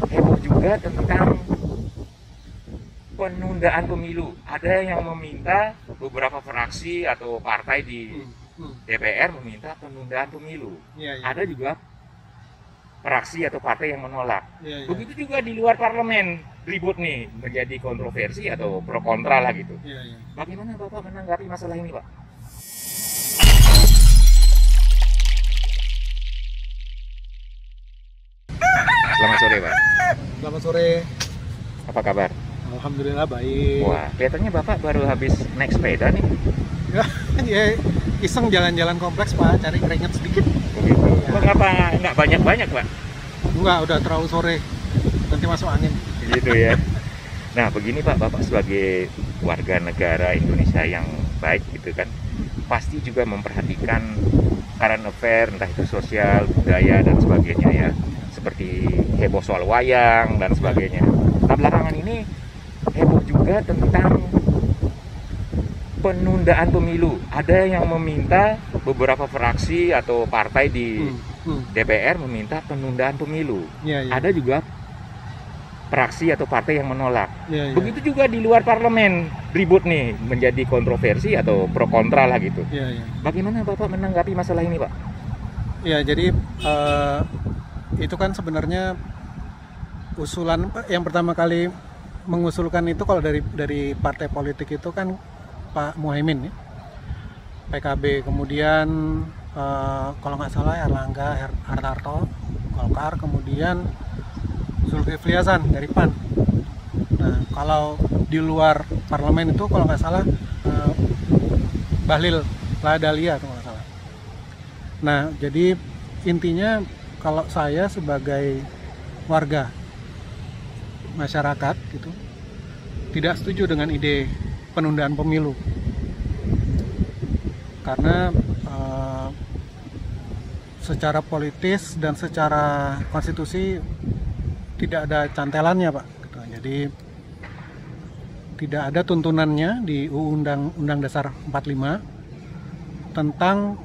heboh juga tentang penundaan pemilu. Ada yang meminta, beberapa fraksi atau partai di DPR meminta penundaan pemilu. Iya, iya. Ada juga fraksi atau partai yang menolak. Iya, iya. Begitu juga di luar parlemen, ribut nih, menjadi kontroversi atau pro kontra lah gitu. Iya, iya. Bagaimana Bapak menanggapi masalah ini, Pak? Selamat sore, Pak. Selamat sore. Apa kabar? Alhamdulillah baik. Wah, kelihatannya Bapak baru habis naik sepeda nih. Ya, iseng jalan-jalan kompleks Pak, cari keringet sedikit. Begitu. Ya. Mengapa nggak banyak-banyak, Pak? Enggak, udah terlalu sore. Nanti masuk angin. Gitu ya. Nah, begini Pak, Bapak sebagai warga negara Indonesia yang baik gitu kan, pasti juga memperhatikan current affair, entah itu sosial, budaya, dan sebagainya ya. Seperti heboh soal wayang dan sebagainya. Nah, belakangan ini heboh juga tentang penundaan pemilu. Ada yang meminta, beberapa fraksi atau partai di DPR meminta penundaan pemilu. Iya, iya. Ada juga fraksi atau partai yang menolak. Iya, iya. Begitu juga di luar parlemen, ribut nih, menjadi kontroversi atau pro kontra lah gitu. Iya, iya. Bagaimana Bapak menanggapi masalah ini, Pak? Ya, jadi itu kan sebenarnya usulan yang pertama kali mengusulkan itu kalau dari partai politik itu kan Pak Muhaimin ya, PKB, kemudian kalau nggak salah Erlangga Hartarto, Golkar, kemudian Zulkifli Hasan dari PAN. Nah, kalau di luar parlemen itu kalau nggak salah Bahlil Lahadalia kalau nggak salah. Nah, jadi intinya kalau saya sebagai warga masyarakat gitu tidak setuju dengan ide penundaan pemilu karena secara politis dan secara konstitusi tidak ada cantelannya Pak gitu. Jadi tidak ada tuntunannya di Undang Dasar 45 tentang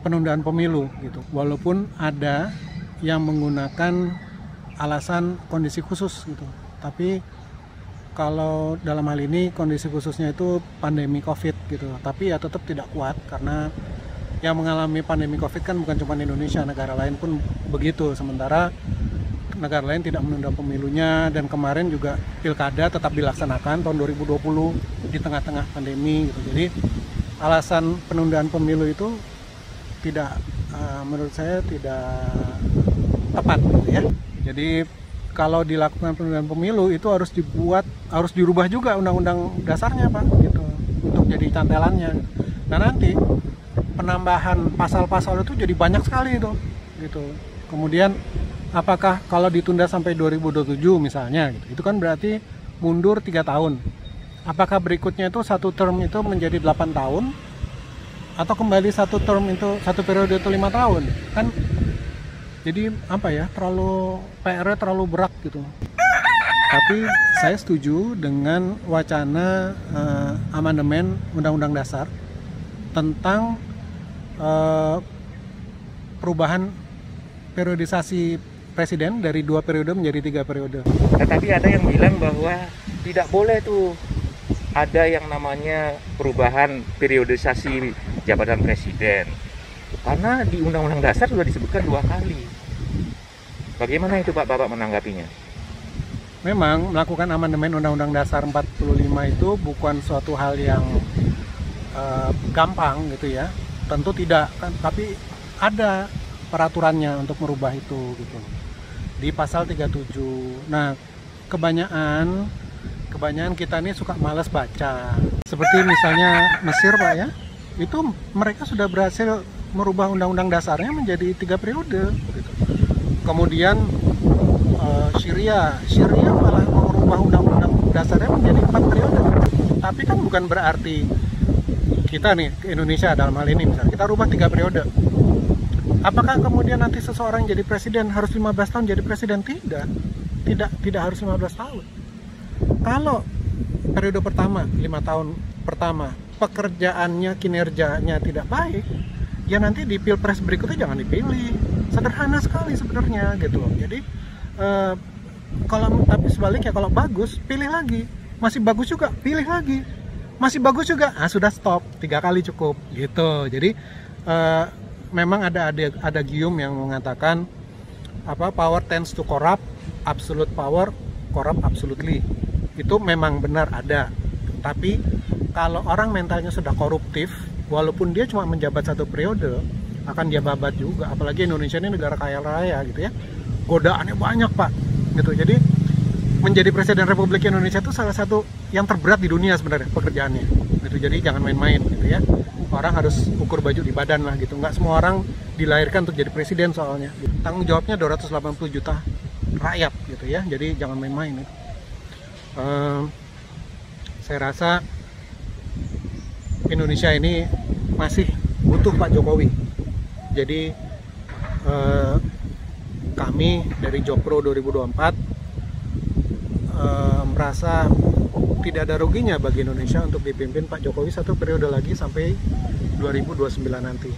penundaan pemilu gitu, walaupun ada yang menggunakan alasan kondisi khusus gitu, tapi kalau dalam hal ini kondisi khususnya itu pandemi COVID gitu, tapi ya tetap tidak kuat karena yang mengalami pandemi COVID kan bukan cuma Indonesia, negara lain pun begitu, sementara negara lain tidak menunda pemilunya, dan kemarin juga pilkada tetap dilaksanakan tahun 2020 di tengah-tengah pandemi gitu. Jadi alasan penundaan pemilu itu tidak, menurut saya tidak tepat gitu ya. Jadi kalau dilakukan penundaan pemilu itu harus dirubah juga undang-undang dasarnya Pak gitu, untuk jadi cantelannya. Nah, nanti penambahan pasal-pasal itu jadi banyak sekali itu gitu. Kemudian apakah kalau ditunda sampai 2027 misalnya gitu, itu kan berarti mundur 3 tahun. Apakah berikutnya itu satu term itu menjadi 8 tahun atau kembali satu term itu satu periode itu 5 tahun kan, jadi apa ya, terlalu PR-nya terlalu berat gitu. Tapi saya setuju dengan wacana amandemen Undang-Undang Dasar tentang perubahan periodisasi presiden dari 2 periode menjadi 3 periode. Tetapi ada yang bilang bahwa tidak boleh tuh ada yang namanya perubahan periodisasi jabatan presiden, karena di Undang-Undang Dasar sudah disebutkan 2 kali. Bagaimana itu Pak, Bapak menanggapinya? Memang melakukan amandemen Undang-Undang Dasar 45 itu bukan suatu hal yang gampang gitu ya. Tentu tidak kan, tapi ada peraturannya untuk merubah itu gitu. Di pasal 37. Nah, kebanyakan kita ini suka malas baca. Seperti misalnya Mesir Pak ya, itu mereka sudah berhasil merubah undang-undang dasarnya menjadi 3 periode gitu. Kemudian Syria malah merubah undang-undang dasarnya menjadi 4 periode. Tapi kan bukan berarti kita nih Indonesia dalam hal ini misalnya kita rubah 3 periode. Apakah kemudian nanti seseorang jadi presiden harus 15 tahun jadi presiden? Tidak harus 15 tahun. Kalau periode pertama 5 tahun pertama pekerjaannya, kinerjanya tidak baik, ya nanti di pilpres berikutnya jangan dipilih. Sederhana sekali sebenarnya gitu loh. Jadi tapi sebaliknya kalau bagus pilih lagi, masih bagus juga pilih lagi, masih bagus juga, sudah stop, 3 kali cukup gitu. Jadi memang ada gium yang mengatakan power tends to corrupt, absolute power corrupt absolutely. Itu memang benar ada. Tapi kalau orang mentalnya sudah koruptif, walaupun dia cuma menjabat 1 periode, akan dia babat juga. Apalagi Indonesia ini negara kaya raya gitu ya, godaannya banyak Pak gitu. Jadi menjadi Presiden Republik Indonesia itu salah satu yang terberat di dunia sebenarnya pekerjaannya gitu. Jadi jangan main-main gitu ya. Orang harus ukur baju di badan lah gitu. Nggak semua orang dilahirkan untuk jadi presiden soalnya. Tanggung jawabnya 280 juta rakyat gitu ya. Jadi jangan main-main. Saya rasa Indonesia ini masih butuh Pak Jokowi. Jadi kami dari Jokpro 2024 merasa tidak ada ruginya bagi Indonesia untuk dipimpin Pak Jokowi 1 periode lagi sampai 2029 nanti.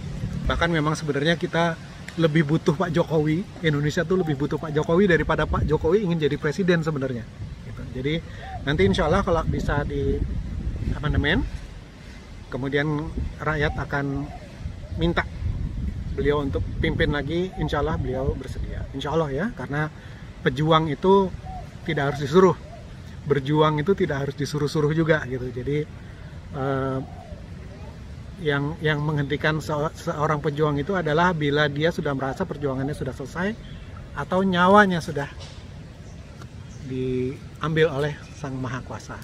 Bahkan memang sebenarnya kita lebih butuh Pak Jokowi, Indonesia tuh lebih butuh Pak Jokowi daripada Pak Jokowi ingin jadi presiden sebenarnya. Gitu. Jadi nanti insya Allah kalau bisa di amandemen, kemudian rakyat akan minta beliau untuk pimpin lagi, insya Allah beliau bersedia. Insya Allah ya, karena pejuang itu tidak harus disuruh, berjuang itu tidak harus disuruh-suruh juga gitu. Jadi yang menghentikan seorang pejuang itu adalah bila dia sudah merasa perjuangannya sudah selesai atau nyawanya sudah diambil oleh Sang Maha Kuasa.